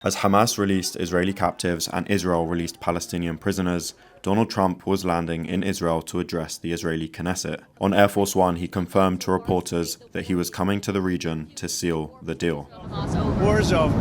As Hamas released Israeli captives and Israel released Palestinian prisoners, Donald Trump was landing in Israel to address the Israeli Knesset. On Air Force One, he confirmed to reporters that he was coming to the region to seal the deal. The war is over.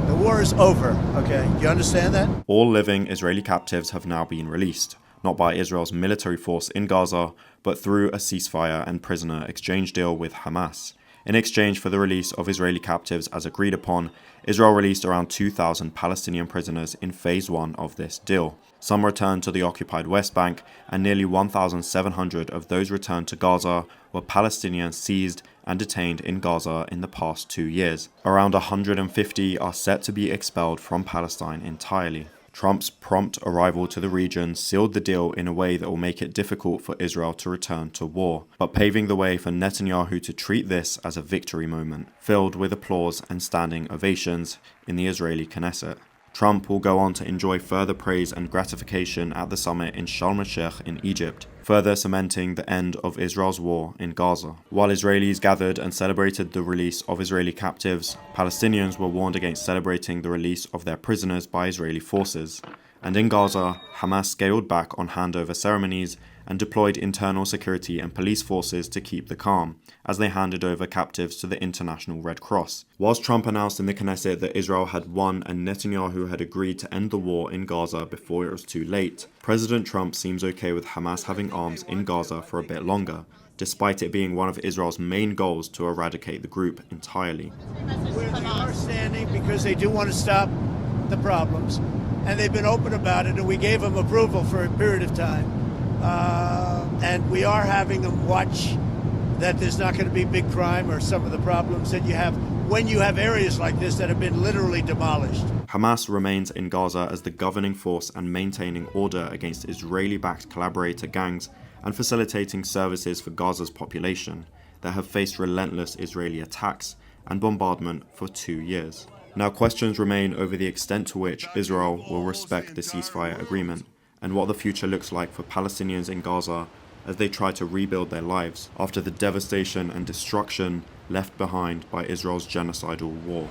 The war is over, okay? You understand that? All living Israeli captives have now been released, not by Israel's military force in Gaza, but through a ceasefire and prisoner exchange deal with Hamas. In exchange for the release of Israeli captives as agreed upon, Israel released around 2,000 Palestinian prisoners in Phase 1 of this deal. Some returned to the occupied West Bank, and nearly 1,700 of those returned to Gaza were Palestinians seized and detained in Gaza in the past 2 years. Around 150 are set to be expelled from Palestine entirely. Trump's prompt arrival to the region sealed the deal in a way that will make it difficult for Israel to return to war, but paving the way for Netanyahu to treat this as a victory moment, filled with applause and standing ovations in the Israeli Knesset. Trump will go on to enjoy further praise and gratification at the summit in Sharm el-Sheikh in Egypt, further cementing the end of Israel's war in Gaza. While Israelis gathered and celebrated the release of Israeli captives, Palestinians were warned against celebrating the release of their prisoners by Israeli forces. And in Gaza, Hamas scaled back on handover ceremonies and deployed internal security and police forces to keep the calm, as they handed over captives to the International Red Cross. Whilst Trump announced in the Knesset that Israel had won and Netanyahu had agreed to end the war in Gaza before it was too late, President Trump seems okay with Hamas having arms in Gaza for a bit longer, despite it being one of Israel's main goals to eradicate the group entirely. Where they are standing because they do want to stop the problems, and they've been open about it, and we gave them approval for a period of time. And we are having them watch that there's not going to be big crime or some of the problems that you have when you have areas like this that have been literally demolished. Hamas remains in Gaza as the governing force and maintaining order against Israeli-backed collaborator gangs and facilitating services for Gaza's population that have faced relentless Israeli attacks and bombardment for 2 years. Now, questions remain over the extent to which Israel will respect the ceasefire agreement and what the future looks like for Palestinians in Gaza as they try to rebuild their lives after the devastation and destruction left behind by Israel's genocidal war.